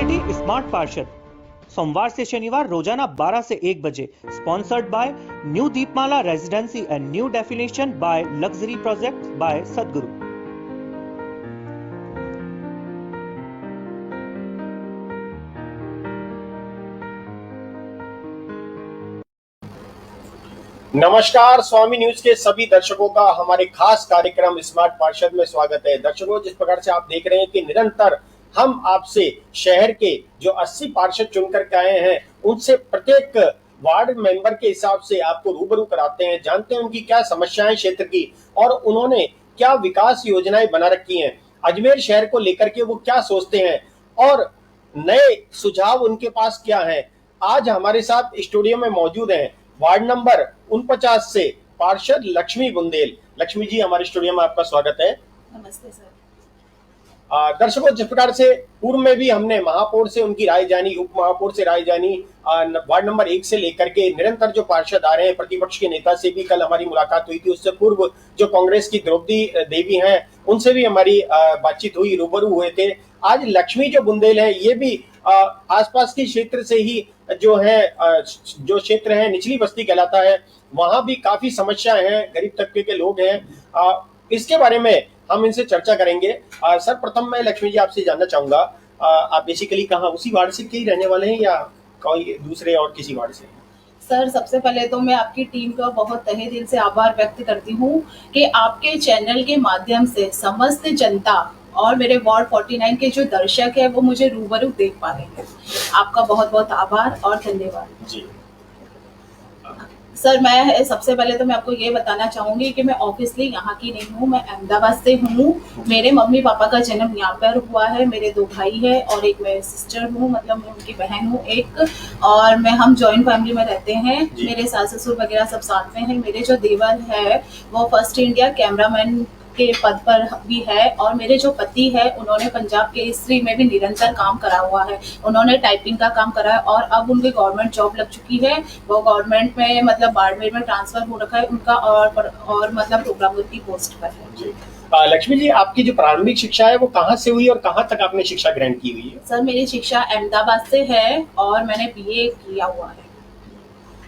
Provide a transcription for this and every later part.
Society smart पार्षद सोमवार से शनिवार रोजाना 12 से 1 बजे sponsored by new Deepmala residency and new definition bye luxury project by सदगुरु। नमस्कार, स्वामी न्यूज के सभी दर्शकों का हमारे खास कार्यक्रम स्मार्ट पार्षद में स्वागत है। दर्शकों, जिस प्रकार से आप देख रहे हैं कि निरंतर हम आपसे शहर के जो 80 पार्षद चुनकर के आए हैं उनसे प्रत्येक वार्ड मेंबर के हिसाब से आपको रूबरू कराते हैं, जानते हैं उनकी क्या समस्याएं क्षेत्र की और उन्होंने क्या विकास योजनाएं बना रखी हैं, अजमेर शहर को लेकर के वो क्या सोचते हैं और नए सुझाव उनके पास क्या है। आज हमारे साथ स्टूडियो में मौजूद हैं वार्ड नंबर 49 से पार्षद लक्ष्मी बुंदेल। लक्ष्मी जी, हमारे स्टूडियो में आपका स्वागत है। नमस्ते सर। दर्शकों, जिस प्रकार से पूर्व में भी हमने महापौर से उनकी राय जानी, उप महापौर से राय जानी, वार्ड नंबर 1 से लेकर के निरंतर जो पार्षद आ रहे हैं, प्रतिपक्ष के नेता से भी कल हमारी मुलाकात हुई थी, उससे पूर्व जो कांग्रेस की द्रौपदी देवी हैं उनसे भी हमारी बातचीत हुई, रूबरू हुए थे। आज लक्ष्मी जो बुंदेल है ये भी आसपास के क्षेत्र से ही जो है, जो क्षेत्र है निचली बस्ती कहलाता है, वहां भी काफी समस्याएं हैं, गरीब तबके के लोग हैं। इसके बारे में हम इनसे चर्चा करेंगे। सर्वप्रथम मैं लक्ष्मी जी आपसे जानना चाहूंगा, आप बेसिकली कहाँ, उसी वार्ड से के ही रहने वाले हैं या कोई दूसरे और किसी वार्ड से? सर, सबसे पहले तो मैं आपकी टीम का बहुत तहे दिल से आभार व्यक्त करती हूँ कि आपके चैनल के माध्यम से समस्त जनता और मेरे वार्ड 49 के जो दर्शक है वो मुझे रूबरू देख पा रहे हैं। आपका बहुत बहुत आभार और धन्यवाद जी। सर, मैं सबसे पहले तो मैं आपको ये बताना चाहूंगी कि मैं ऑब्वियसली यहाँ की नहीं हूँ, मैं अहमदाबाद से हूँ। मेरे मम्मी पापा का जन्म यहाँ पर हुआ है, मेरे 2 भाई है और एक मैं सिस्टर हूँ, मतलब मैं उनकी बहन हूँ एक, और हम जॉइंट फैमिली में रहते हैं। मेरे सास ससुर वगैरह सब साथ में हैं। मेरे जो देवर है वो फर्स्ट इंडिया कैमरामैन के पद पर भी है और मेरे जो पति है उन्होंने पंजाब केसरी में भी निरंतर काम करा हुआ है। उन्होंने टाइपिंग का काम करा है और अब उनकी गवर्नमेंट जॉब लग चुकी है। वो गवर्नमेंट में मतलब बाड़मेर में ट्रांसफर हो रखा है उनका और मतलब प्रोग्रामर की पोस्ट पर है। लक्ष्मी जी, आपकी जो प्रारंभिक शिक्षा है वो कहाँ से हुई और कहाँ तक आपने शिक्षा ग्रहण की हुई है? सर, मेरी शिक्षा अहमदाबाद से है और मैंने BA किया हुआ है।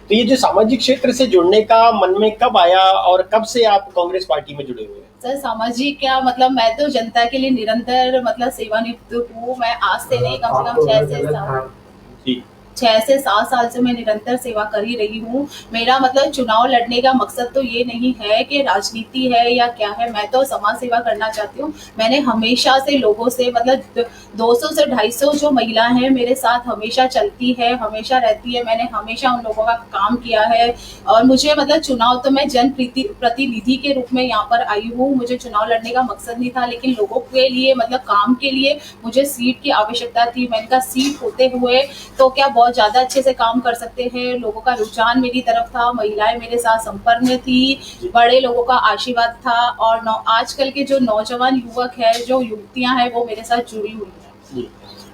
तो ये जो सामाजिक क्षेत्र से जुड़ने का मन में कब आया और कब से आप कांग्रेस पार्टी में जुड़े हुए हैं? सर, सामाजिक क्या मतलब, मैं तो जनता के लिए निरंतर मतलब सेवानिवृत्त हूँ। मैं आज से नहीं, कम से कम 6 से 7 साल से मैं निरंतर सेवा कर ही रही हूँ। मेरा मतलब चुनाव लड़ने का मकसद तो ये नहीं है कि राजनीति है या क्या है, मैं तो समाज सेवा करना चाहती हूँ। मैंने हमेशा से लोगों से मतलब 200 से 250 जो महिलाएं हैं मेरे साथ हमेशा चलती है, हमेशा रहती है। मैंने हमेशा उन लोगों का काम किया है और मुझे मतलब चुनाव तो मैं जन प्रतिनिधि के रूप में यहाँ पर आई हूँ। मुझे चुनाव लड़ने का मकसद नहीं था, लेकिन लोगों के लिए मतलब काम के लिए मुझे सीट की आवश्यकता थी। मैंने कहा सीट होते हुए तो क्या बहुत ज्यादा अच्छे से काम कर सकते हैं। लोगों का रुझान मेरी तरफ था, महिलाएं मेरे साथ संपर्क में थी, बड़े लोगों का आशीर्वाद था और आजकल के जो नौजवान युवक है, जो युवतियां हैं, वो मेरे साथ जुड़ी हुई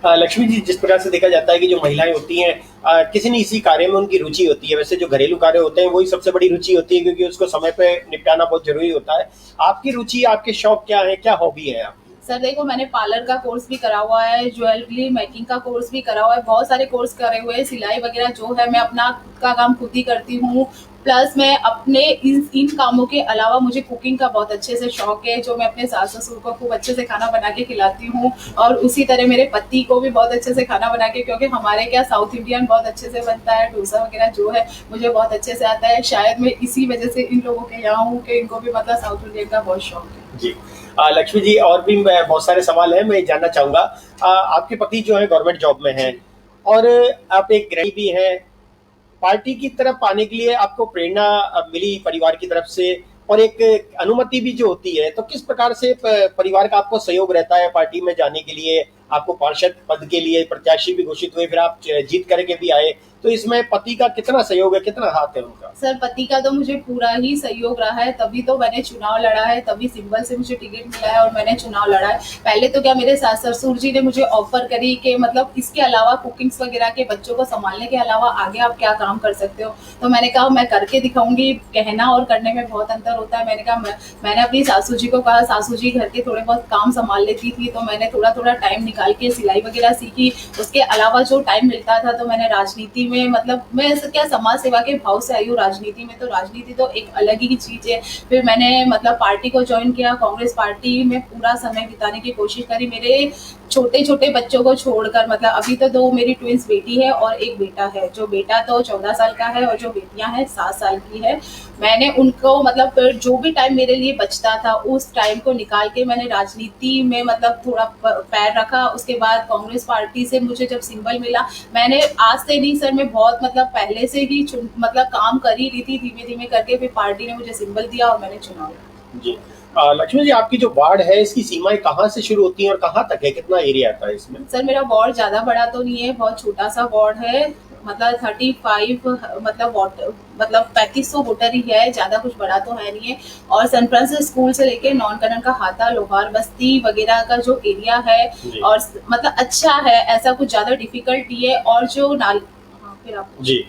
है। लक्ष्मी जी, जिस प्रकार से देखा जाता है कि जो महिलाएं होती हैं किसी न किसी कार्य में उनकी रुचि होती है। वैसे जो घरेलू कार्य होते हैं वही सबसे बड़ी रुचि होती है क्योंकि उसको समय पे निपटाना बहुत जरूरी होता है। आपकी रुचि, आपके शौक क्या है, क्या हॉबी है आपकी? सर देखो, मैंने पार्लर का कोर्स भी करा हुआ है, ज्वेलरी मेकिंग का कोर्स भी करा हुआ है, बहुत सारे कोर्स करे हुए हैं। सिलाई वगैरह जो है मैं अपना का काम खुद ही करती हूँ। प्लस मैं अपने इन कामों के अलावा मुझे कुकिंग का बहुत अच्छे से शौक है, जो मैं अपने सास ससुर को खूब अच्छे से खाना बना के खिलाती हूँ और उसी तरह मेरे पति को भी बहुत अच्छे से खाना बना के, क्योंकि हमारे क्या साउथ इंडियन बहुत अच्छे से बनता है, डोसा वगैरह जो है मुझे बहुत अच्छे से आता है। शायद मैं इसी वजह से इन लोगों के यहाँ हूँ कि इनको भी मतलब साउथ इंडियन का बहुत शौक है जी। लक्ष्मी जी, और भी बहुत सारे सवाल हैं, मैं जानना चाहूंगा। आपके पति जो है गवर्नमेंट जॉब में हैं और आप एक गृहिणी भी हैं। पार्टी की तरफ आने के लिए आपको प्रेरणा मिली परिवार की तरफ से और एक अनुमति भी जो होती है, तो किस प्रकार से परिवार का आपको सहयोग रहता है पार्टी में जाने के लिए? आपको पार्षद पद के लिए प्रत्याशी भी घोषित हुए, फिर आप जीत करके भी आए, तो इसमें पति का कितना सहयोग है, कितना हाथ है उनका? सर पति का तो मुझे पूरा ही सहयोग रहा है, तभी तो मैंने चुनाव लड़ा है, तभी सिंबल से मुझे टिकट मिला है और मैंने चुनाव लड़ा है। पहले तो क्या मेरे सास ससुर जी ने मुझे ऑफर करी कि मतलब इसके अलावा कुकिंग्स वगैरह के बच्चों को संभालने के अलावा आगे आप क्या काम कर सकते हो, तो मैंने कहा मैं करके दिखाऊंगी। कहना और करने में बहुत अंतर होता है। मैंने कहा मैंने अपनी सासू जी को कहा, सासू जी घर के थोड़े बहुत काम संभाल लेती थी, तो मैंने थोड़ा थोड़ा टाइम निकाल के सिलाई वगैरह सीखी। उसके अलावा जो टाइम मिलता था तो मैंने राजनीति में, मतलब मैं क्या समाज सेवा के भाव से आई हूँ राजनीति में, तो राजनीति तो एक अलग ही चीज है। फिर मैंने मतलब पार्टी को ज्वाइन किया, कांग्रेस पार्टी में पूरा समय बिताने की कोशिश करी। मेरे छोटे छोटे बच्चों को छोड़कर, मतलब अभी तो दो मेरी ट्विंस बेटी है और एक बेटा है। जो बेटा तो 14 साल का है और जो बेटियां हैं 7 साल की है। मैंने उनको मतलब जो भी टाइम मेरे लिए बचता था उस टाइम को निकाल के मैंने राजनीति में मतलब थोड़ा पैर रखा। उसके बाद कांग्रेस पार्टी से मुझे जब सिंबल मिला, मैंने आज से नहीं सर, मैं बहुत मतलब पहले से ही मतलब काम कर ही रही थी धीमे धीमे करके। फिर पार्टी ने मुझे सिंबल दिया और मैंने चुनाव लड़ा। जी लक्ष्मी जी, आपकी जो वार्ड है इसकी सीमाएं कहाँ से शुरू होती हैं और कहाँ तक है, कितना एरिया आता है इसमें? सर मेरा वार्ड ज्यादा बड़ा तो नहीं है, बहुत छोटा सा वार्ड है। मतलब 35 मतलब 3500 वोटर ही है, ज्यादा कुछ बड़ा तो है नहीं है। और सन फ्रांसिस स्कूल से लेके नॉन कनन का हाथा, लोहार बस्ती वगैरह का जो एरिया है और मतलब अच्छा है, ऐसा कुछ ज्यादा डिफिकल्ट नहीं है। और जो फिर आप जी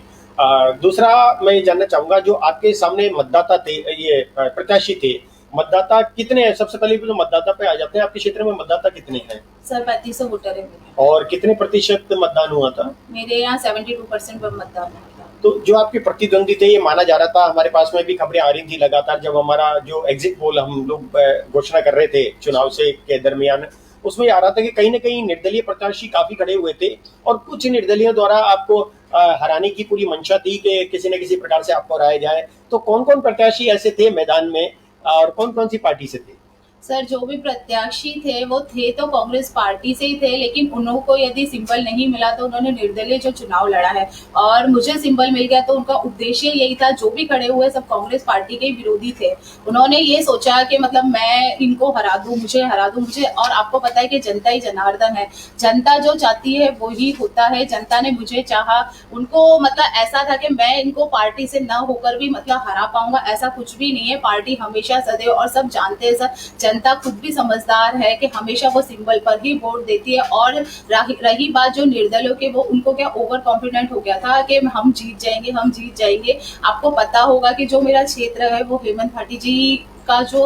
दूसरा मैं ये जानना चाहूंगा, जो आपके सामने मतदाता थे, ये प्रत्याशी थे, मतदाता कितने हैं? सबसे पहले जो मतदाता पे आ जाते हैं, आपके क्षेत्र में मतदाता कितने हैं? सर 3500 वोटर है मेरे। और कितने प्रतिशत मतदान हुआ था? मेरे यहाँ 72% पर मतदान हुआ था। तो जो आपके प्रतिद्वंदी थे, ये माना जा रहा था, हमारे पास में भी खबरें आ रही थी लगातार, जब हमारा जो एग्जिट पोल हम लोग घोषणा कर रहे थे चुनाव से के दरमियान, उसमें आ रहा था कि कहीं ना कहीं निर्दलीय प्रत्याशी काफी खड़े हुए थे और कुछ निर्दलीयों द्वारा आपको हराने की पूरी मंशा थी कि किसी न किसी प्रकार से आपको हराया जाए। तो कौन कौन प्रत्याशी ऐसे थे मैदान में और कौन कौन सी पार्टी से थे? सर जो भी प्रत्याशी थे वो थे तो कांग्रेस पार्टी से ही थे, लेकिन उनको यदि सिंबल नहीं मिला तो उन्होंने निर्दलीय जो चुनाव लड़ा है और मुझे सिंबल मिल गया, तो उनका उद्देश्य यही था। जो भी खड़े हुए सब कांग्रेस पार्टी के विरोधी थे। उन्होंने ये सोचा कि मतलब मैं इनको हरा दूं, मुझे हरा दूं मुझे। और आपको पता है कि जनता ही जनार्दन है, जनता जो चाहती है वो ही होता है। जनता ने मुझे चाहा, उनको मतलब ऐसा था कि मैं इनको पार्टी से न होकर भी मतलब हरा पाऊंगा, ऐसा कुछ भी नहीं है। पार्टी हमेशा सदैव, और सब जानते हैं सर, जनता खुद भी समझदार है कि हमेशा वो सिंबल पर ही वोट देती है। और रही बात जो निर्दलीयों के, वो उनको क्या ओवर कॉन्फिडेंट हो गया था कि हम जीत जाएंगे, हम जीत जाएंगे। आपको पता होगा कि जो मेरा क्षेत्र है वो हेमंत भाटी जी का जो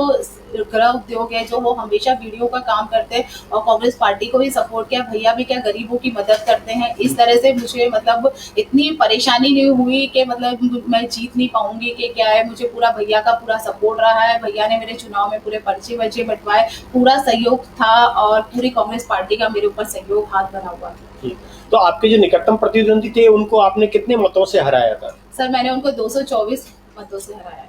गृह उद्योग है, जो वो हमेशा वीडियो का काम करते हैं और कांग्रेस पार्टी को भी सपोर्ट किया। भैया भी क्या गरीबों की मदद करते हैं। इस तरह से मुझे मतलब इतनी परेशानी नहीं हुई कि मतलब मैं जीत नहीं पाऊंगी कि क्या है। मुझे पूरा भैया का पूरा सपोर्ट रहा है। भैया ने मेरे चुनाव में पूरे पर्चे वर्चे बंटवाए, पूरा सहयोग था और पूरी कांग्रेस पार्टी का मेरे ऊपर सहयोग हाथ बना हुआ था। तो आपके जो निकटतम प्रतिद्वंदी थे उनको आपने कितने मतों से हराया था? सर मैंने उनको 224 मतों से हराया।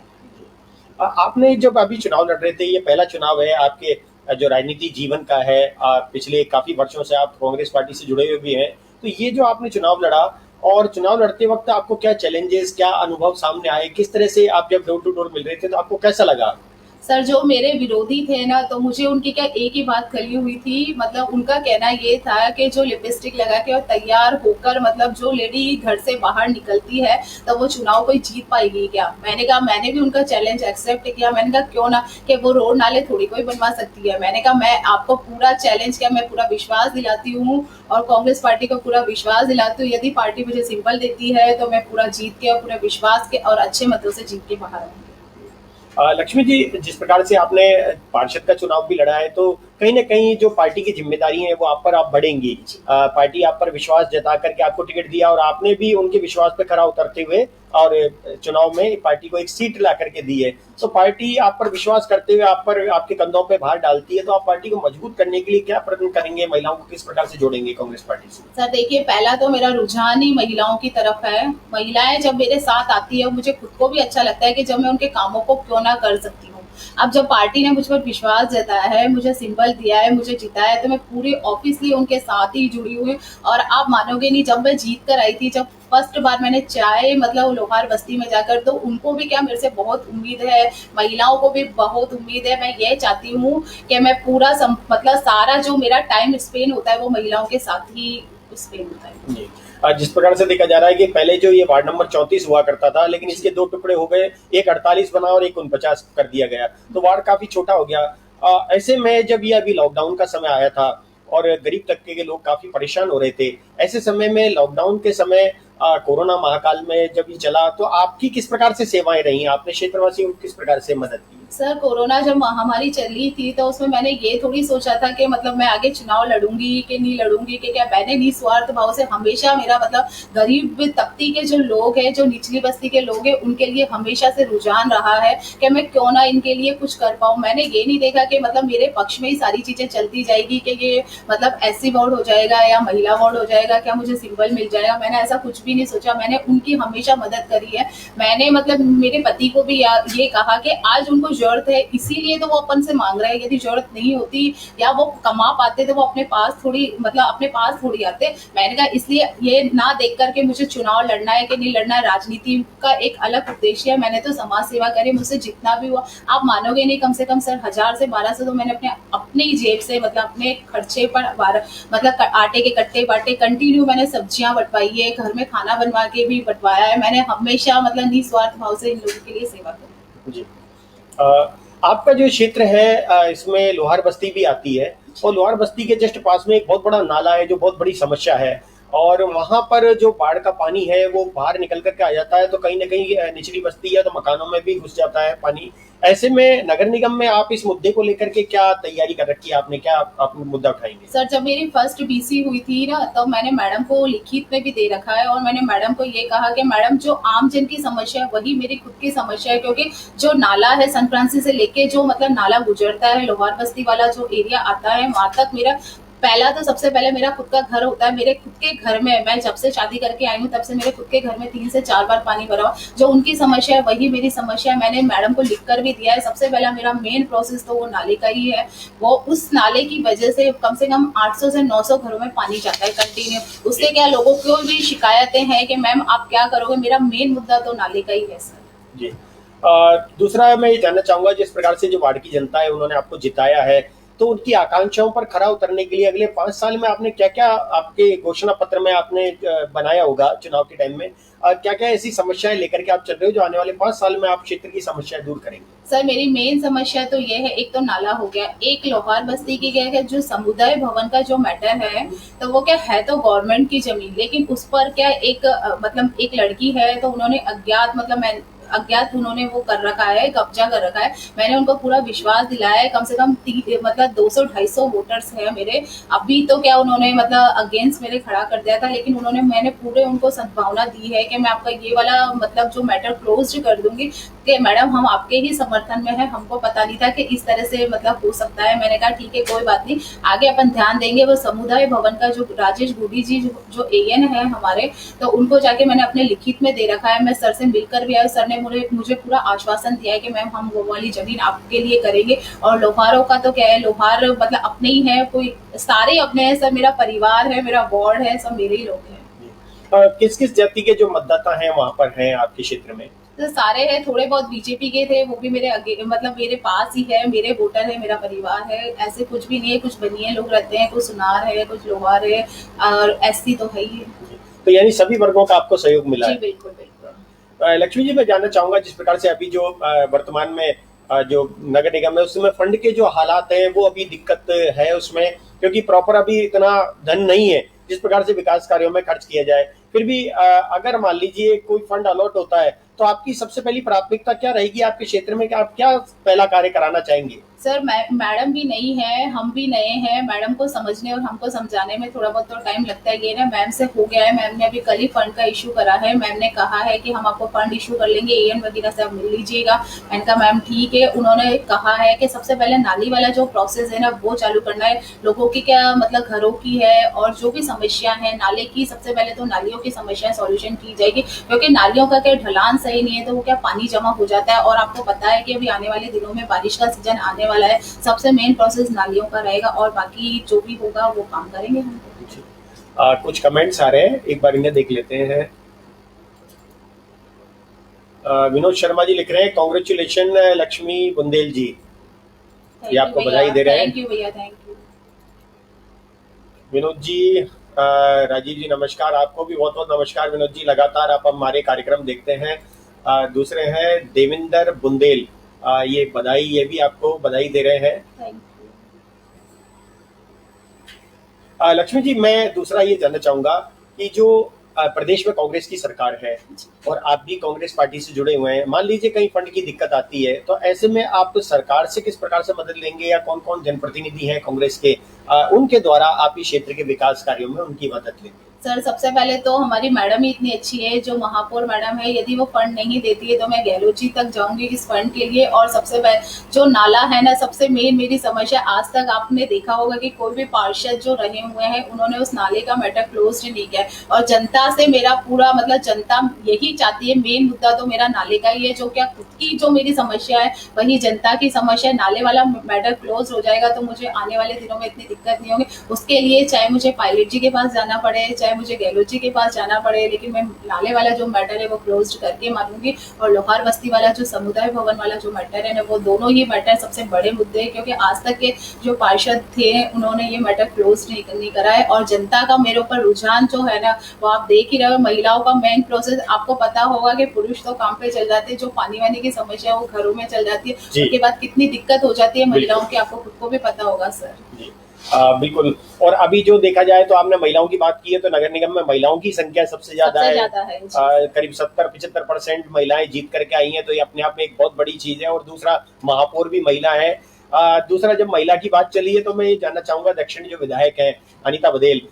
आपने जब अभी चुनाव लड़ रहे थे, ये पहला चुनाव है आपके जो राजनीति जीवन का है, पिछले काफी वर्षों से आप कांग्रेस पार्टी से जुड़े हुए भी हैं, तो ये जो आपने चुनाव लड़ा और चुनाव लड़ते वक्त आपको क्या चैलेंजेस, क्या अनुभव सामने आए, किस तरह से आप जब डोर टू डोर मिल रहे थे तो आपको कैसा लगा? सर जो मेरे विरोधी थे ना, तो मुझे उनकी क्या एक ही बात खली हुई थी। मतलब उनका कहना ये था कि जो लिपस्टिक लगा के और तैयार होकर मतलब जो लेडी घर से बाहर निकलती है तो वो चुनाव कोई जीत पाएगी क्या। मैंने कहा, मैंने भी उनका चैलेंज एक्सेप्ट किया। मैंने कहा क्यों ना, कि वो रोड नाले थोड़ी कोई बनवा सकती है। मैंने कहा मैं आपको पूरा चैलेंज किया, मैं पूरा विश्वास दिलाती हूँ और कांग्रेस पार्टी को पूरा विश्वास दिलाती हूँ। यदि पार्टी मुझे सिंबल देती है तो मैं पूरा जीत के और पूरे विश्वास के और अच्छे मतों से जीत के बाहर आऊंगी। लक्ष्मी जी, जिस प्रकार से आपने पार्षद का चुनाव भी लड़ा है, तो कहीं ना कहीं जो पार्टी की जिम्मेदारी है वो आप पर आप बढ़ेंगी। पार्टी आप पर विश्वास जता करके आपको टिकट दिया और आपने भी उनके विश्वास पर खरा उतरते हुए और चुनाव में पार्टी को एक सीट ला करके दी है। तो पार्टी आप पर विश्वास करते हुए आप पर, आपके कंधों पे भार डालती है, तो आप पार्टी को मजबूत करने के लिए क्या प्रयत्न करेंगे? महिलाओं को किस प्रकार से जोड़ेंगे कांग्रेस पार्टी से? सर देखिए, पहला तो मेरा रुझान ही महिलाओं की तरफ है। महिलाएं जब मेरे साथ आती है, मुझे खुद को भी अच्छा लगता है कि जब मैं उनके कामों को क्यों ना कर सकती हूँ। अब जब पार्टी ने मुझ पर विश्वास जताया है, मुझे सिंबल दिया है, मुझे जिताया है, तो मैं पूरी ऑब्वियसली उनके साथ ही जुड़ी हुई। और आप मानोगे नहीं, जब मैं जीत कर आई थी, जब फर्स्ट बार मैंने चाय मतलब लोहार बस्ती में जाकर, तो उनको भी क्या मेरे से बहुत उम्मीद है, महिलाओं को भी बहुत उम्मीद है। मैं ये चाहती हूँ कि मैं पूरा मतलब सारा जो मेरा टाइम स्पेंड होता है वो महिलाओं के साथ ही स्पेंड होता है। जिस प्रकार से देखा जा रहा है कि पहले जो ये वार्ड नंबर 34 हुआ करता था, लेकिन इसके 2 टुकड़े हो गए, एक 48 बना और एक 49 कर दिया गया, तो वार्ड काफी छोटा हो गया। ऐसे में जब ये अभी लॉकडाउन का समय आया था और गरीब तबके के लोग काफी परेशान हो रहे थे, ऐसे समय में लॉकडाउन के समय कोरोना महाकाल में जब ये चला, तो आपकी किस प्रकार से सेवाएं रही? आपने क्षेत्रवासियों की किस प्रकार से मदद की? सर कोरोना जब महामारी चली थी तो उसमें मैंने ये थोड़ी सोचा था कि मतलब मैं आगे चुनाव लड़ूंगी कि नहीं लड़ूंगी, कि क्या मैंने निस्वार्थ भाव से हमेशा मेरा मतलब गरीब तबके के जो लोग हैं, जो निचली बस्ती के लोग हैं, उनके लिए हमेशा से रुझान रहा है कि मैं क्यों ना इनके लिए कुछ कर पाऊँ। मैंने ये नहीं देखा कि मतलब मेरे पक्ष में ही सारी चीजें चलती जाएगी, कि ये मतलब एससी वार्ड हो जाएगा या महिला वार्ड हो जाएगा, क्या मुझे सिंबल मिल जाएगा। मैंने ऐसा कुछ भी नहीं सोचा, मैंने उनकी हमेशा मदद करी है। मैंने मतलब मेरे पति को भी ये कहा कि आज उनको जरूरत है, इसीलिए तो वो अपन से मांग रहे हैं। यदि जरूरत नहीं होती या वो कमा पाते तो वो अपने पास थोड़ी आते। मैंने कहा इसलिए ये ना देख करके मुझे चुनाव लड़ना है कि नहीं लड़ना है, राजनीति का एक अलग उद्देश्य है। मैंने तो समाज सेवा करी, मुझसे जितना भी हुआ। आप मानोगे नहीं, कम से कम सर 1000 से 1200 तो मैंने अपने ही जेब से मतलब अपने खर्चे पर मतलब आटे के कट्टे बाटे, कंटिन्यू मैंने सब्जियां बंटवाई है, घर में खाना बनवा के भी बंटवाया है। मैंने हमेशा मतलब निस्वार्थ भाव से इन लोगों के लिए सेवा करी। जी। आपका जो क्षेत्र है इसमें लोहार बस्ती भी आती है, और लोहार बस्ती के जस्ट पास में एक बहुत बड़ा नाला है जो बहुत बड़ी समस्या है, और वहां पर जो बाढ़ का पानी है वो बाहर निकल करके आ जाता है, तो कहीं ना कहीं निचली बस्ती है तो मकानों में भी घुस जाता है पानी। ऐसे में नगर निगम में आप इस मुद्दे को लेकर के क्या तैयारी कर रखी है आपने, क्या आप मुद्दा उठाएंगे? सर जब मेरी फर्स्ट बीसी हुई थी ना, तो मैंने मैडम को लिखित में भी दे रखा है, और मैंने मैडम को ये कहा कि मैडम जो आम जन की समस्या है वही मेरी खुद की समस्या है, क्योंकि जो नाला है सन फ्रांसिस से लेके जो मतलब नाला गुजरता है लोहार बस्ती वाला जो एरिया आता है, वहां तक मेरा सबसे पहले मेरा खुद का घर होता है। मेरे खुद के घर में मैं जब से शादी करके आई हूँ तब से मेरे खुद के घर में 3 से 4 बार पानी भरा हुआ। जो उनकी समस्या है वही मेरी समस्या है। मैंने मैडम को लिख कर भी दिया है। सबसे पहला मेरा मेन प्रोसेस तो वो नाले का ही है। वो उस नाले की वजह से कम 800 से 900 घरों में पानी जाता है कंटिन्यू। उससे क्या लोगों को भी शिकायतें हैं कि मैम आप क्या करोगे। मेरा मेन मुद्दा तो नाले का ही है सर जी। दूसरा मैं ये जानना चाहूंगा, जिस प्रकार से जो वार्ड की जनता है उन्होंने आपको जिताया है, तो उनकी आकांक्षाओं पर खरा उतरने के लिए अगले 5 साल में आपने क्या क्या आपके घोषणा पत्र में आपने बनाया होगा चुनाव के टाइम में, क्या क्या ऐसी समस्याएं लेकर के आप चल रहे हो जो आने वाले 5 साल में आप क्षेत्र की समस्याएं दूर करेंगे? सर मेरी मेन समस्या तो ये है, एक तो नाला हो गया, एक लोहार बस्ती की क्या है जो समुदाय भवन का जो मैटर है, तो वो क्या है तो गवर्नमेंट की जमीन, लेकिन उस पर क्या एक मतलब एक लड़की है तो उन्होंने अज्ञात उन्होंने वो कर रखा है, कब्जा कर रखा है। मैंने उनको पूरा विश्वास दिलाया है। कम से कम 200-250 वोटर्स है मेरे। अभी तो क्या उन्होंने मतलब अगेंस्ट मेरे खड़ा कर दिया था, लेकिन मैंने पूरे उनको सद्भावना दी है कि मैं आपका ये वाला मतलब जो मैटर क्लोज कर दूंगी, कि मैडम हम आपके ही समर्थन में है, हमको पता नहीं था कि इस तरह से मतलब हो सकता है। मैंने कहा ठीक है कोई बात नहीं, आगे अपन ध्यान देंगे। वो समुदाय भवन का जो राजेश गुडी जी जो एएन है हमारे, तो उनको जाके मैंने अपने लिखित में दे रखा है। मैं सर से मिलकर भी आई, सर ने मुझे पूरा आश्वासन दिया है कि मैम हम वो वाली जमीन आपके लिए करेंगे। और लोहारों का तो क्या है, लोहार मतलब अपने ही है, कोई सारे अपने हैं सर। मेरा परिवार है, मेरा वार्ड है, सब मेरे ही लोग हैं। किस किस जाति के जो मतदाता हैं वहाँ पर हैं आपके क्षेत्र में? तो सारे हैं, थोड़े बहुत बीजेपी के थे, वो भी मेरे पास ही है, मेरे वोटर है, मेरा परिवार है। ऐसे कुछ भी नहीं है, कुछ बनिए लोग रहते हैं, कुछ सुनार है, कुछ लोहार है, और एससी तो है ही है। तो यानी सभी वर्गों का आपको सहयोग मिला है? जी बिल्कुल बिल्कुल। लक्ष्मी जी, मैं जानना चाहूंगा जिस प्रकार से अभी जो वर्तमान में जो नगर निगम है उसमें फंड के जो हालात हैं वो अभी दिक्कत है उसमें, क्योंकि प्रॉपर अभी इतना धन नहीं है जिस प्रकार से विकास कार्यों में खर्च किया जाए। फिर भी अगर मान लीजिए कोई फंड अलॉट होता है तो आपकी सबसे पहली प्राथमिकता क्या रहेगी आपके क्षेत्र में, कि आप क्या पहला कार्य कराना चाहेंगे? सर मैडम भी नई है, हम भी नए हैं। मैडम को समझने और हमको समझाने में थोड़ा बहुत तो टाइम लगता है। ये ना मैम से हो गया है, मैम ने अभी कल ही फंड का इशू करा है। मैम ने कहा है कि हम आपको फंड इशू कर लेंगे, एएन वगैरह से आप मिल लीजिएगा। मैंने कहा मैम ठीक है। उन्होंने कहा है कि सबसे पहले नाली वाला जो प्रोसेस है ना वो चालू करना है। लोगों की क्या मतलब घरों की है और जो भी समस्या है नाले की, सबसे पहले तो नालियों की समस्या सॉल्यूशन की जाएगी, क्योंकि नालियों का क्या ढलान सही नहीं है तो वो क्या पानी जमा हो जाता है। और आपको पता है कि अभी आने वाले दिनों में बारिश का सीजन आने वाला है। सबसे मेन प्रोसेस नालियों का रहेगा, और बाकी जो भी होगा वो काम करेंगे हम। कुछ कमेंट्स आ रहे हैं, एक बार इन्हें देख लेते हैं। विनोद शर्मा जी लिख रहे हैं, कांग्रेचुलेशन लक्ष्मी बुंदेल जी, ये आपको बधाई दे रहे हैं। थैंक यू भैया, थैंक यू। विनोद जी राजीव जी नमस्कार, आपको भी बहुत बहुत नमस्कार। विनोद जी, लगातार आप हमारे कार्यक्रम देखते हैं। दूसरे हैं देविंदर बुंदेल, ये बधाई, ये भी आपको बधाई दे रहे हैं। थैंक लक्ष्मी जी, मैं दूसरा ये जानना चाहूंगा कि जो प्रदेश में कांग्रेस की सरकार है और आप भी कांग्रेस पार्टी से जुड़े हुए हैं, मान लीजिए कहीं फंड की दिक्कत आती है तो ऐसे में आप सरकार से किस प्रकार से मदद लेंगे, या कौन कौन जनप्रतिनिधि हैं कांग्रेस के, उनके द्वारा आप इस क्षेत्र के विकास कार्यों में उनकी मदद लेंगे? सर, सबसे पहले तो हमारी मैडम ही इतनी अच्छी है, जो महापौर मैडम है, यदि वो फंड नहीं देती है तो मैं गहलोत जी तक जाऊंगी इस फंड के लिए। और सबसे पहले जो नाला है ना, सबसे मेन मेरी समस्या, आज तक आपने देखा होगा कि कोई भी पार्षद जो रहे हुए हैं उन्होंने उस नाले का मैटर क्लोज नहीं किया है। और जनता से मेरा पूरा मतलब जनता यही चाहती है, मेन मुद्दा तो मेरा नाले का ही है। जो क्या खुद की जो मेरी समस्या है वही जनता की समस्या है। नाले वाला मैटर क्लोज हो जाएगा तो मुझे आने वाले दिनों में इतनी दिक्कत नहीं होगी। उसके लिए चाहे मुझे पायलट जी के पास जाना पड़े, चाहे मुझे गहलोत जी के पास जाना पड़े, लेकिन मैं नाले वाला जो मैटर है वो क्लोज करके मानूंगी। और लोहार बस्ती वाला जो समुदाय भवन वाला जो मैटर है ना, वो दोनों ही मैटर सबसे बड़े मुद्दे हैं, क्योंकि आज तक के जो पार्षद थे उन्होंने ये मैटर क्लोज नहीं करा है। और जनता का मेरे ऊपर रुझान जो है ना, वो आप देख ही रहे हो। महिलाओं का मेन प्रोसेस आपको पता होगा कि पुरुष तो काम पे चल जाते हैं, जो पानी वानी की समस्या वो घरों में चल जाती है, उसके बाद कितनी दिक्कत हो जाती है महिलाओं की, आपको खुद को भी पता होगा सर। बिल्कुल। और अभी जो देखा जाए तो आपने महिलाओं की बात की है, तो नगर निगम में महिलाओं की संख्या सबसे ज्यादा है। करीब 70-75% महिलाएं जीत करके आई हैं, तो ये अपने आप में एक बहुत बड़ी चीज है। और दूसरा, महापौर भी महिला है। दूसरा, जब महिला की बात चली है तो मैं ये जानना चाहूंगा, दक्षिण जो विधायक है अनीता बदेल,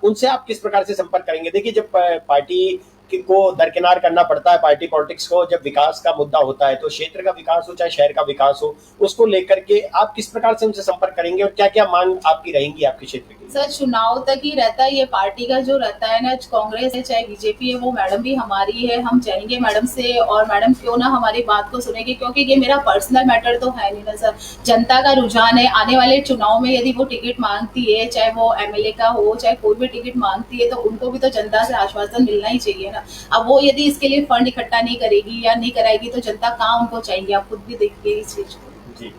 उनसे आप किस प्रकार से संपर्क करेंगे? देखिए, जब पार्टी को दरकिनार करना पड़ता है, पार्टी पॉलिटिक्स को, जब विकास का मुद्दा होता है, तो क्षेत्र का विकास हो चाहे शहर का विकास हो, उसको लेकर के आप किस प्रकार से उनसे संपर्क करेंगे और क्या क्या मांग आपकी रहेंगी आपके क्षेत्र की? सर, चुनाव तक ही रहता है ये पार्टी का जो रहता है ना, कांग्रेस है चाहे बीजेपी है, वो मैडम भी हमारी है। हम जाएंगे मैडम से, और मैडम क्यों ना हमारी बात को सुनेगी, क्योंकि ये मेरा पर्सनल मैटर तो है नहीं ना सर। जनता का रुझान है, आने वाले चुनाव में यदि वो टिकट मांगती है, चाहे वो एमएलए का हो चाहे कोई भी टिकट मांगती है, तो उनको भी तो जनता से आश्वासन मिलना ही चाहिए ना। अब वो यदि इसके लिए फंड इकट्ठा नहीं करेगी या नहीं कराएगी तो जनता कहाँ उनको चाहिए, आप खुद भी देखिए इस चीज को। जी।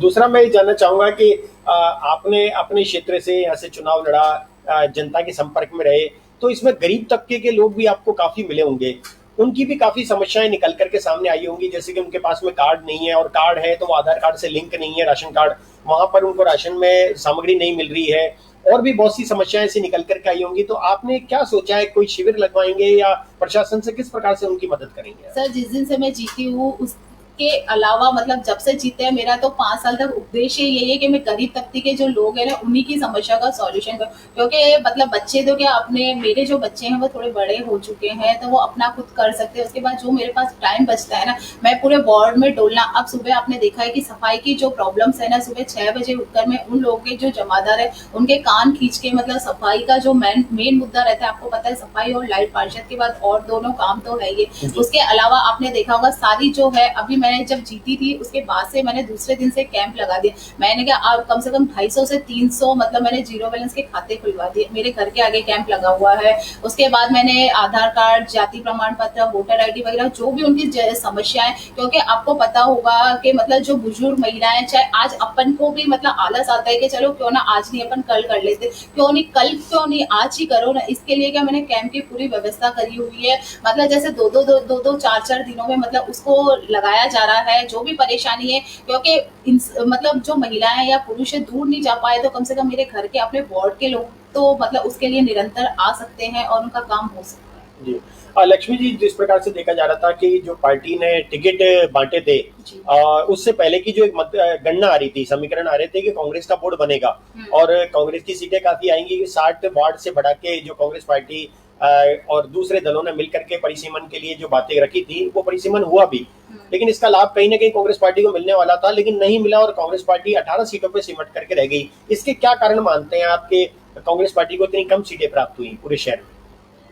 दूसरा मैं ये जानना चाहूंगा कि आपने अपने क्षेत्र से यहाँ से चुनाव लड़ा, जनता के संपर्क में रहे, तो इसमें गरीब तबके के लोग भी आपको काफी मिले होंगे। उनकी भी काफी समस्याएं निकल करके सामने आई होंगी, जैसे कि उनके पास में कार्ड नहीं है, और कार्ड है तो वो आधार कार्ड से लिंक नहीं है, राशन कार्ड, वहां पर उनको राशन में सामग्री नहीं मिल रही है, और भी बहुत सी समस्याएं ऐसी निकल करके आई होंगी। तो आपने क्या सोचा है, कोई शिविर लगवाएंगे या प्रशासन से किस प्रकार से उनकी मदद करेंगे? सर, जिस दिन से मैं जीती हूँ उसके अलावा मतलब जब से जीते हैं, मेरा तो 5 साल तक उद्देश्य यही है कि मैं गरीब तबके के जो लोग हैं ना, उन्हीं की समस्या का सॉल्यूशन करूं। क्योंकि मतलब बच्चे तो क्या, अपने मेरे जो बच्चे हैं वो थोड़े बड़े हो चुके हैं, तो वो अपना खुद कर सकते हैं। उसके बाद जो मेरे पास टाइम बचता है ना, मैं पूरे वार्ड में डोलना। अब सुबह आपने देखा है कि सफाई की जो प्रॉब्लम्स है ना, सुबह 6 बजे उठकर मैं उन लोगों के जो जमादार है उनके कान खींच के, मतलब सफाई का जो मेन मुद्दा रहता है, आपको पता है सफाई और लाइट पार्षद के बाद और दोनों काम तो है ये। उसके अलावा आपने देखा होगा सारी जो है, अभी मैंने जब जीती थी उसके बाद से मैंने दूसरे दिन से कैंप लगा दिया। मैंने कहा कम से कम 250 से 300 मतलब मैंने जीरो बैलेंस के खाते खुलवा दिए, मेरे घर के आगे कैंप लगा हुआ है। उसके बाद मैंने आधार कार्ड, जाति प्रमाण पत्र, वोटर आईडी वगैरह जो भी उनकी समस्याएं, क्योंकि आपको पता होगा कि मतलब जो बुजुर्ग महिलाएं, चाहे आज अपन को भी मतलब आलस आता है कि चलो क्यों ना आज नहीं अपन कल कर लेते, क्यों नहीं कल, क्यों नहीं आज ही करो ना। इसके लिए क्या मैंने कैंप की पूरी व्यवस्था करी हुई है। मतलब जैसे दो 4 दिनों में मतलब उसको लगाया जा रहा है। जो भी परेशानी है, क्योंकि मतलब जो महिलाएं या पुरुष दूर नहीं जा पाए, तो कम से कम मेरे घर के अपने वार्ड के लोग तो मतलब उसके लिए निरंतर आ सकते हैं और उनका काम हो सकता है। जी। लक्ष्मी जी, जिस प्रकार से देखा जा रहा था कि जो पार्टी ने टिकट बांटे थे, उससे पहले की जो एक गणना आ रही थी, समीकरण आ रहे थे कि कांग्रेस का बोर्ड बनेगा और कांग्रेस की सीटें काफी आएंगी। 60 वार्ड से बढ़ा के जो कांग्रेस पार्टी और दूसरे दलों ने मिलकर के परिसीमन के लिए जो बातें रखी थी, वो परिसीमन हुआ भी, लेकिन इसका लाभ कहीं ना कहीं कांग्रेस पार्टी को मिलने वाला था, लेकिन नहीं मिला और कांग्रेस पार्टी 18 सीटों पे सिमट करके रह गई। इसके क्या कारण मानते हैं आपके, कांग्रेस पार्टी को इतनी कम सीटें प्राप्त हुई पूरे शहर में?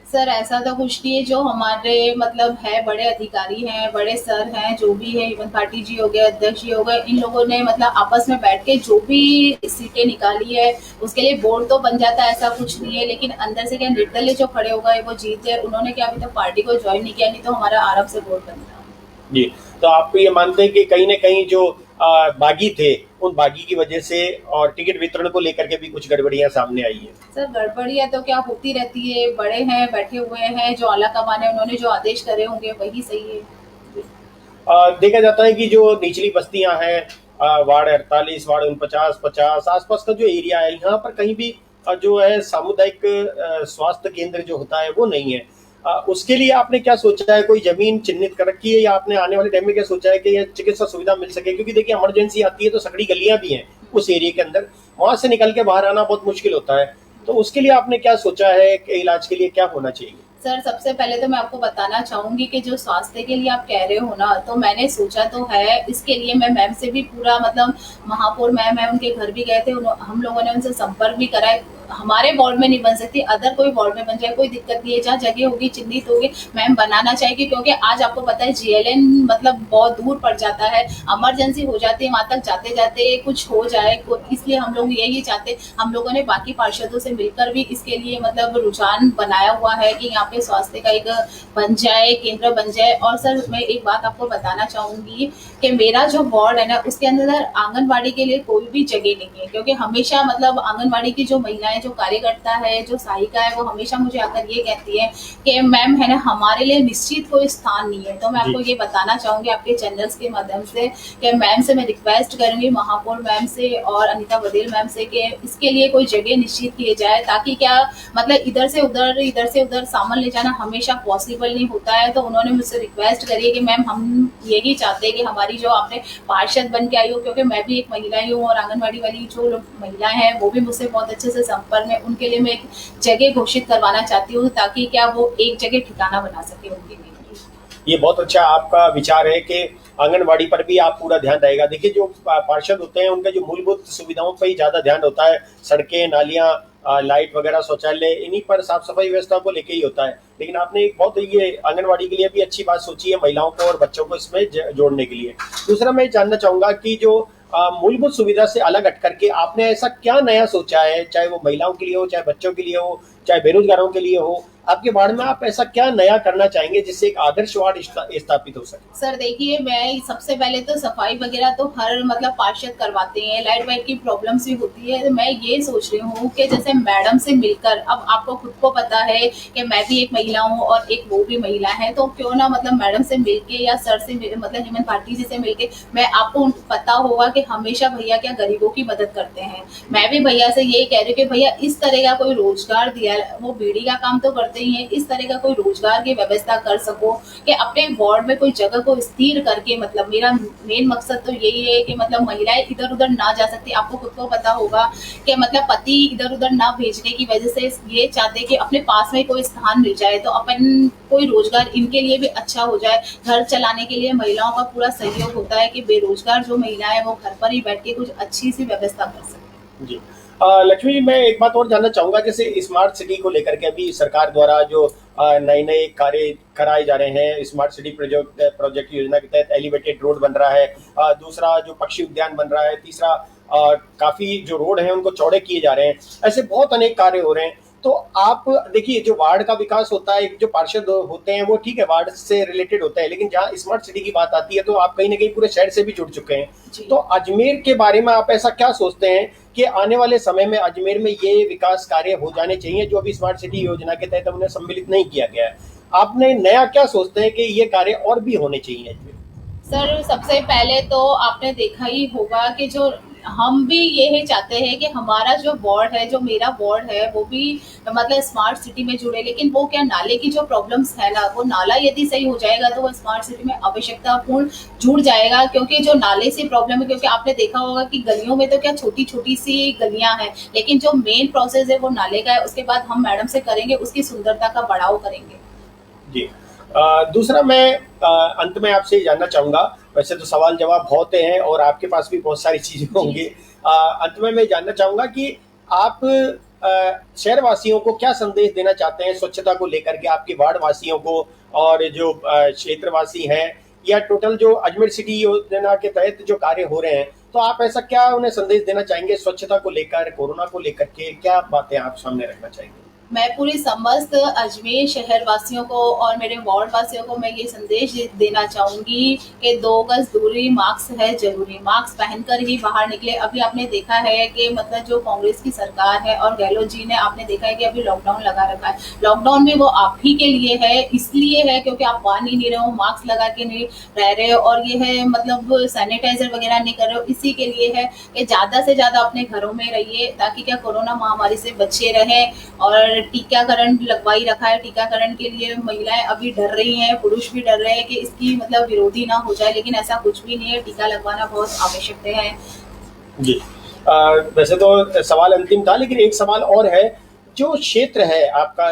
सर, ऐसा तो कुछ नहीं है। जो हमारे मतलब है बड़े अधिकारी हैं, बड़े सर हैं, जो भी है, इवन पार्टी जी हो गए, अध्यक्ष जी हो गए, इन लोगों ने मतलब आपस में बैठ के जो भी सीटें निकाली है, उसके लिए बोर्ड तो बन जाता है, ऐसा कुछ नहीं है। लेकिन अंदर से क्या निर्दलीय जो खड़े हो गए वो जीत गए, उन्होंने क्या अभी तक पार्टी को ज्वाइन नहीं किया, नहीं तो हमारा आराम से बोर्ड बनता। जी, तो आप ये मानते हैं कि कहीं ना कहीं जो बागी थे उन बागी की वजह से और टिकट वितरण को लेकर के भी कुछ गड़बड़ियां सामने आई है। सर गड़बड़ियाँ तो क्या होती रहती है, बड़े हैं बैठे हुए हैं, जो आला कमान है उन्होंने जो आदेश करे होंगे वही सही है। देखा जाता है कि जो निचली बस्तियां हैं, वार्ड 48, वार्ड 49, 50 आसपास का जो एरिया है, यहाँ पर कहीं भी जो है सामुदायिक स्वास्थ्य केंद्र जो होता है वो नहीं है। उसके लिए आपने क्या सोचा है, कोई जमीन चिन्हित कर रखी है, या आपने आने वाले टाइम में क्या सोचा है कि यह चिकित्सा सुविधा मिल सके? क्योंकि देखिए इमरजेंसी आती है तो सकड़ी गलियां भी हैं उस एरिया के अंदर, वहां से निकल के बाहर आना बहुत मुश्किल होता है। तो उसके लिए आपने क्या सोचा है कि इलाज के लिए क्या होना चाहिए? सर सबसे पहले तो मैं आपको बताना चाहूंगी कि जो स्वास्थ्य के लिए आप कह रहे हो ना, तो मैंने सोचा तो है। इसके लिए मैं मैम से भी पूरा मतलब महापौर मैम है, उनके घर भी गए थे, हम लोगों ने उनसे संपर्क भी करा है। हमारे वार्ड में नहीं बन सकती, अदर कोई वार्ड में बन जाए, कोई दिक्कत नहीं है। जहाँ जगह होगी चिन्हित होगी मैम बनाना चाहेगी, क्योंकि आज आपको पता है GLN मतलब बहुत दूर पड़ जाता है, इमरजेंसी हो जाती है, वहां तक जाते जाते कुछ हो जाए, इसलिए हम लोग यही चाहते। हम लोगों ने बाकी पार्षदों से मिलकर भी इसके लिए मतलब रुझान बनाया हुआ है कि यहाँ पे स्वास्थ्य का एक बन जाए, केंद्र बन जाए। और सर मैं एक बात आपको बताना चाहूंगी कि मेरा जो वार्ड है ना, उसके अंदर आंगनबाड़ी के लिए कोई भी जगह नहीं है, क्योंकि हमेशा मतलब आंगनबाड़ी की जो महिलाएं, जो कार्यकर्ता है, जो सहायिका है, वो हमेशा मुझे आकर ये कहती है कि मैम है ना, हमारे लिए निश्चित कोई स्थान नहीं है। तो मैं आपको ये बताना चाहूंगी आपके चैनल्स के माध्यम से कि मैम से मैं रिक्वेस्ट करूंगी, महापौर मैम से और अनीता बदेल मैम से, कि इसके लिए कोई जगह निश्चित किए जाए, ताकि क्या मतलब इधर से उधर सामान ले जाना हमेशा पॉसिबल नहीं होता है। तो उन्होंने मुझसे रिक्वेस्ट करी है कि मैम हम यही चाहते हैं कि हमारी जो आपने पार्षद बन के आई हो, क्योंकि मैं भी एक महिला ही हूँ और आंगनबाड़ी वाली जो लोग महिलाएं हैं वो भी मुझसे बहुत अच्छे से संपर्क में, उनके लिए मैं एक जगह घोषित करवाना चाहती हूँ, ताकि क्या वो एक जगह ठिकाना बना सके उनके लिए। ये बहुत अच्छा आपका विचार है कि आंगनबाड़ी पर भी आप पूरा ध्यान रहेगा। देखिए जो पार्षद होते हैं उनका जो मूलभूत सुविधाओं पर ही ज्यादा ध्यान होता है, सड़कें, नालियां, लाइट वगैरह, शौचालय, इन्हीं पर साफ सफाई व्यवस्था को लेके ही होता है। लेकिन आपने एक बहुत ये आंगनबाड़ी के लिए भी अच्छी बात सोची है, महिलाओं को और बच्चों को इसमें जोड़ने के लिए। दूसरा मैं जानना चाहूंगा कि जो मूलभूत सुविधा से अलग हट करके आपने ऐसा क्या नया सोचा है, चाहे वो महिलाओं के लिए हो, चाहे बच्चों के लिए हो, चाहे बेरोजगारों के लिए हो, आपके वार्ड में आप ऐसा क्या नया करना चाहेंगे जिससे एक आदर्श वार्ड स्थापित हो सके? सर देखिए, मैं सबसे पहले तो सफाई वगैरह तो हर मतलब पार्षद करवाते हैं, लाइट वाइट की प्रॉब्लम्स भी होती है। तो मैं ये सोच रही हूँ कि जैसे मैडम से मिलकर, अब आपको खुद को पता है कि मैं भी एक महिला हूँ और एक वो भी महिला है, तो क्यों ना मतलब मैडम से मिलके या सर से मतलब हेमंत पाटिल जी से मिलके, मैं आपको पता होगा कि हमेशा भैया क्या गरीबों की मदद करते हैं। मैं भी भैया से यही कह रही हूँ कि भैया इस तरह का कोई रोजगार दिया, वो बीड़ी का काम तो करते ही है, इस तरह का कोई रोजगार की व्यवस्था कर सको कि अपने वार्ड में कोई जगह को स्थिर करके, मतलब मेरा मेन मकसद तो यही है कि मतलब महिलाएं इधर उधर ना जा सकती। आपको खुद को पता होगा कि मतलब पति इधर उधर ना भेजने की वजह से ये चाहते कि अपने पास में कोई स्थान मिल जाए, तो अपन कोई रोजगार इनके लिए भी अच्छा हो जाए। घर चलाने के लिए महिलाओं का पूरा सहयोग होता है कि बेरोजगार जो महिलाएं हैं वो घर पर ही बैठ के कुछ अच्छी सी व्यवस्था कर सके। जी लक्ष्मी जी, मैं एक बात और जानना चाहूंगा, जैसे स्मार्ट सिटी को लेकर के अभी सरकार द्वारा जो नए नए कार्य कराए जा रहे हैं, स्मार्ट सिटी प्रोजेक्ट योजना के तहत एलिवेटेड रोड बन रहा है, दूसरा जो पक्षी उद्यान बन रहा है, तीसरा काफी जो रोड है उनको चौड़े किए जा रहे हैं, ऐसे बहुत अनेक कार्य हो रहे हैं। तो आप देखिए, जो वार्ड का विकास होता है, जो पार्षद होते हैं वो ठीक है वार्ड से रिलेटेड होता है, लेकिन जहाँ स्मार्ट सिटी की बात आती है तो आप कहीं ना कहीं पूरे शहर से भी जुड़ चुके हैं। तो अजमेर के बारे में आप ऐसा क्या सोचते हैं कि आने वाले समय में अजमेर में ये विकास कार्य हो जाने चाहिए जो अभी स्मार्ट सिटी योजना के तहत उन्हें सम्मिलित नहीं किया गया है? आपने नया क्या सोचते हैं कि ये कार्य और भी होने चाहिए अजमेर? सर सबसे पहले तो आपने देखा ही होगा कि जो हम भी यही चाहते हैं कि हमारा जो वार्ड है, जो मेरा वार्ड है, वो भी मतलब स्मार्ट सिटी में जुड़े। लेकिन वो क्या, नाले की जो प्रॉब्लम्स है ना, वो नाला यदि सही हो जाएगा तो वो स्मार्ट सिटी में आवश्यकतापूर्ण जुड़ जाएगा। क्योंकि जो नाले से प्रॉब्लम है, क्योंकि आपने देखा होगा कि गलियों में तो क्या छोटी छोटी सी गलियां हैं, लेकिन जो मेन प्रोसेस है वो नाले का है। उसके बाद हम मैडम से करेंगे, उसकी सुंदरता का बढ़ाव करेंगे। जी दूसरा मैं अंत में आपसे जानना चाहूंगा, वैसे तो सवाल जवाब बहुत हैं और आपके पास भी बहुत सारी चीजें होंगी। अंत में मैं जानना चाहूंगा कि आप शहर वासियों को क्या संदेश देना चाहते हैं स्वच्छता को लेकर के, आपके वार्ड वासियों को और जो क्षेत्रवासी हैं, या टोटल जो अजमेर सिटी योजना के तहत जो कार्य हो रहे हैं, तो आप ऐसा क्या उन्हें संदेश देना चाहेंगे स्वच्छता को लेकर, कोरोना को लेकर के क्या बातें आप सामने रखना चाहेंगे? मैं पूरे समस्त अजमेर शहर वासियों को और मेरे वार्ड वासियों को मैं ये संदेश देना चाहूंगी कि 2 गज दूरी, मास्क है जरूरी, मास्क पहनकर ही बाहर निकले। अभी आपने देखा है कि मतलब जो कांग्रेस की सरकार है और गहलोत जी ने, आपने देखा है कि अभी लॉकडाउन लगा रखा है। लॉकडाउन भी वो आप ही के लिए है, इसलिए है क्योंकि आप मान ही नहीं रहे हो, मास्क लगा के नहीं रह रहे हो, और ये है मतलब सैनिटाइजर वगैरह नहीं कर रहे हो। इसी के लिए है कि ज्यादा से ज्यादा अपने घरों में रहिए, ताकि क्या कोरोना महामारी से बचे रहें। और टीकाकरण लगवाई रखा है, टीकाकरण के लिए महिलाएं अभी डर रही हैं, पुरुष भी डर रहे हैं कि इसकी मतलब विरोधी ना हो जाए, लेकिन ऐसा कुछ भी नहीं है। टीका लगवाना बहुत आवश्यक है जी। वैसे तो सवाल अंतिम था, लेकिन एक सवाल और है। जो क्षेत्र है आपका,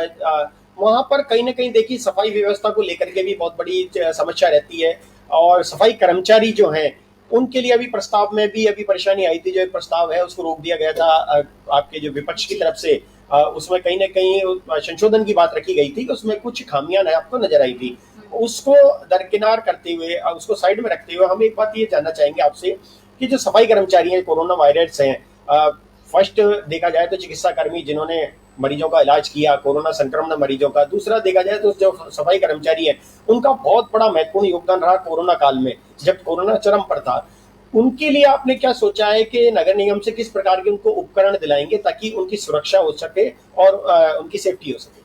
वहां पर कहीं ना कहीं देखिए सफाई व्यवस्था को लेकर के भी बहुत बड़ी समस्या रहती है, और सफाई कर्मचारी जो हैं उनके लिए अभी प्रस्ताव में भी अभी परेशानी आई थी। जो एक प्रस्ताव है उसको रोक दिया गया था आपके जो विपक्ष की तरफ से, उसमें कहीं ना कहीं संशोधन की बात रखी गई थी कि उसमें कुछ खामियां आपको नजर आई थी। उसको दरकिनार करते हुए, उसको साइड में रखते हुए, हम एक बात ये जानना चाहेंगे आपसे कि जो सफाई कर्मचारी हैं, कोरोना वायरस हैं, फर्स्ट देखा जाए तो चिकित्सा कर्मी जिन्होंने मरीजों का इलाज किया, कोरोना संक्रमण मरीजों का। दूसरा देखा जाए तो जो सफाई कर्मचारी हैं उनका बहुत बड़ा महत्वपूर्ण योगदान रहा कोरोना काल में, जब कोरोना चरम पर था। उनके लिए आपने क्या सोचा है कि नगर निगम से किस प्रकार के उनको उपकरण दिलाएंगे ताकि उनकी सुरक्षा हो सके और उनकी सेफ्टी हो सके?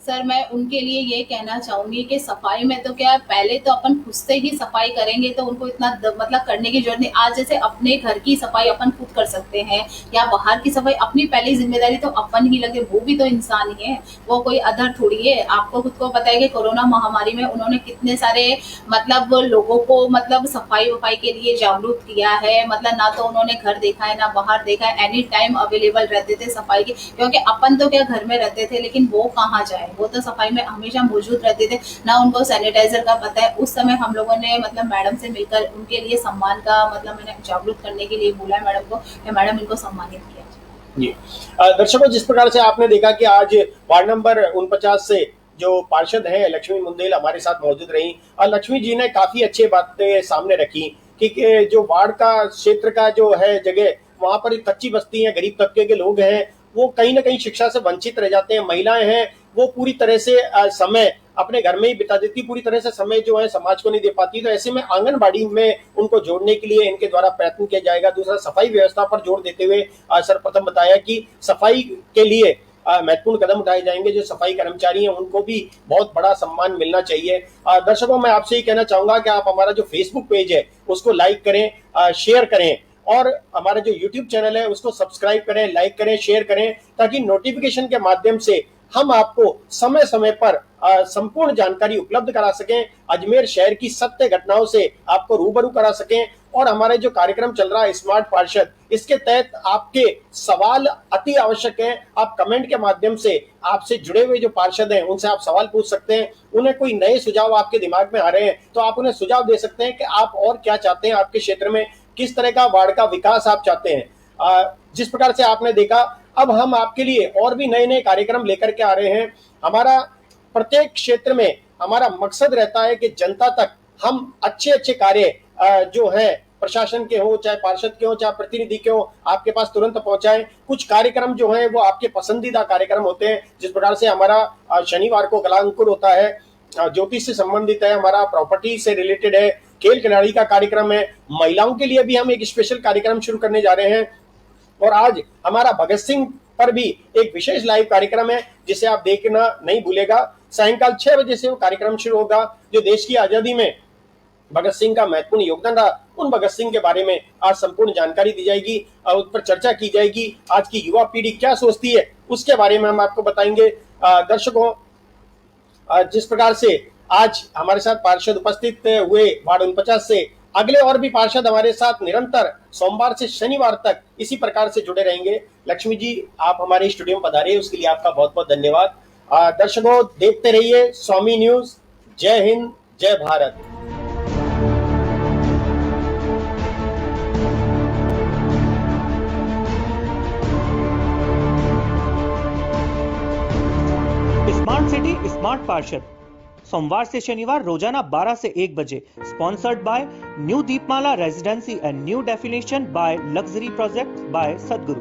सर, मैं उनके लिए ये कहना चाहूंगी कि सफाई में तो क्या, पहले तो अपन खुद से ही सफाई करेंगे तो उनको इतना मतलब करने की जरूरत नहीं। आज जैसे अपने घर की सफाई अपन खुद कर सकते हैं, या बाहर की सफाई अपनी पहली जिम्मेदारी तो अपन ही लगे, वो भी तो इंसान ही है, वो कोई अदर थोड़ी है। आपको खुद को पता है कि कोरोना महामारी में उन्होंने कितने सारे मतलब लोगों को मतलब सफाई वफाई के लिए जागरूक किया है। मतलब ना तो उन्होंने घर देखा है ना बाहर देखा है, एनी टाइम अवेलेबल रहते थे सफाई के, क्योंकि अपन तो क्या घर में रहते थे, लेकिन वो कहाँ जाए, वो तो सफाई में हमेशा मौजूद रहते थे। ना उनको सैनिटाइजर का पता है। उस समय हम लोगों ने मतलब मैडम से मिलकर उनके लिए सम्मान का मतलब मैंने जागरूक करने के लिए बोला है मैडम को कि मैडम इनको सम्मानित किया जी। दर्शकों, जिस प्रकार से आपने देखा कि आज वार्ड नंबर 49 से जो पार्षद हैं लक्ष्मी मुंदेल हमारे साथ मौजूद रही, और लक्ष्मी जी ने काफी अच्छी बातें सामने रखी कि जो वार्ड का क्षेत्र का जो है जगह, वहां पर कच्ची बस्ती है, गरीब तबके के लोग हैं, वो कहीं ना कहीं शिक्षा से वंचित रह जाते हैं। महिलाएं हैं वो पूरी तरह से समय अपने घर में ही बिता देती, पूरी तरह से समय जो है समाज को नहीं दे पाती। तो ऐसे में आंगनबाड़ी में उनको जोड़ने के लिए इनके द्वारा प्रयत्न किया जाएगा। दूसरा, सफाई व्यवस्था पर जोर देते हुए सर्वप्रथम बताया कि सफाई के लिए महत्वपूर्ण कदम उठाए जाएंगे। जो सफाई कर्मचारी हैं उनको भी बहुत बड़ा सम्मान मिलना चाहिए। दर्शकों, मैं आपसे ये कहना चाहूंगा कि आप हमारा जो फेसबुक पेज है उसको लाइक करें, शेयर करें, और हमारा जो यूट्यूब चैनल है उसको सब्सक्राइब करें, लाइक करें, शेयर करें, ताकि नोटिफिकेशन के माध्यम से हम आपको समय समय पर संपूर्ण जानकारी उपलब्ध करा सकें, अजमेर शहर की सत्य घटनाओं से आपको रूबरू करा सकें। और हमारे जो कार्यक्रम चल रहा है स्मार्ट पार्षद, इसके तहत आपके सवाल अति आवश्यक हैं। आप कमेंट के माध्यम से आपसे जुड़े हुए जो पार्षद हैं उनसे आप सवाल पूछ सकते हैं। उन्हें कोई नए सुझाव आपके दिमाग में आ रहे हैं तो आप उन्हें सुझाव दे सकते हैं कि आप और क्या चाहते हैं, आपके क्षेत्र में किस तरह का वार्ड का विकास आप चाहते हैं। जिस प्रकार से आपने देखा, अब हम आपके लिए और भी नए नए कार्यक्रम लेकर के आ रहे हैं। हमारा प्रत्येक क्षेत्र में हमारा मकसद रहता है कि जनता तक हम अच्छे अच्छे कार्य जो है प्रशासन के हो, चाहे पार्षद के हो, चाहे प्रतिनिधि के हो, आपके पास तुरंत पहुंचाएं। कुछ कार्यक्रम जो हैं वो आपके पसंदीदा कार्यक्रम होते हैं। जिस प्रकार से हमारा शनिवार को कलांकुर होता है, ज्योतिष से संबंधित है, हमारा प्रॉपर्टी से रिलेटेड है, खेल खिलाड़ी का कार्यक्रम है, महिलाओं के लिए भी हम एक स्पेशल कार्यक्रम शुरू करने जा रहे हैं। और आज हमारा भगत सिंह पर भी एक विशेष लाइव कार्यक्रम है जिसे आप देखना नहीं भूलेगा। सायंकाल 6 बजे से वो कार्यक्रम शुरू होगा। जो देश की आजादी में भगत सिंह का महत्वपूर्ण योगदान रहा, उन भगत सिंह के बारे में आज संपूर्ण जानकारी दी जाएगी और उस पर चर्चा की जाएगी। आज की युवा पीढ़ी क्या सोचती है उसके बारे में हम आपको बताएंगे। दर्शकों, जिस प्रकार से आज हमारे साथ पार्षद उपस्थित हुए वार्ड 49 से, अगले और भी पार्षद हमारे साथ निरंतर सोमवार से शनिवार तक इसी प्रकार से जुड़े रहेंगे। लक्ष्मी जी, आप हमारे स्टूडियो में पधारे, उसके लिए आपका बहुत बहुत धन्यवाद। दर्शकों, देखते रहिए स्वामी न्यूज। जय हिंद, जय भारत। स्मार्ट सिटी स्मार्ट पार्षद, सोमवार से शनिवार रोजाना 12 से 1 बजे, sponsored by new Deepmala residency and new definition bye luxury project by सदगुरु।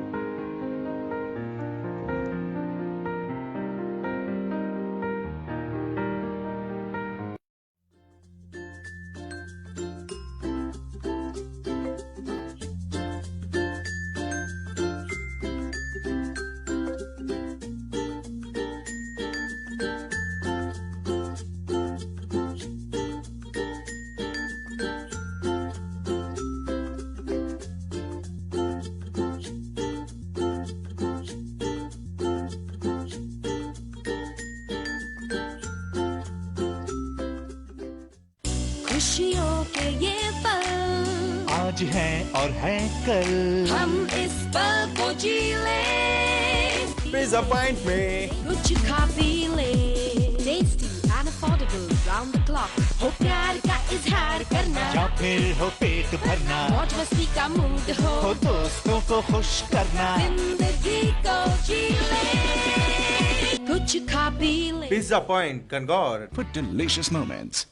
खुशियों के ये पल आज है और है कल, हम इस पल को जी ले, पिज़्ज़ा पॉइंट में कुछ खा पी ले, tasty and affordable round the clock, हो प्यार का इजहार करना, या फिर हो पेट भरना, मौज मस्ती का मूड हो दोस्तों को खुश करना, जिंदगी को जी ले, कुछ खा पी ले। पिज़्ज़ा पॉइंट कंगोर for delicious moments.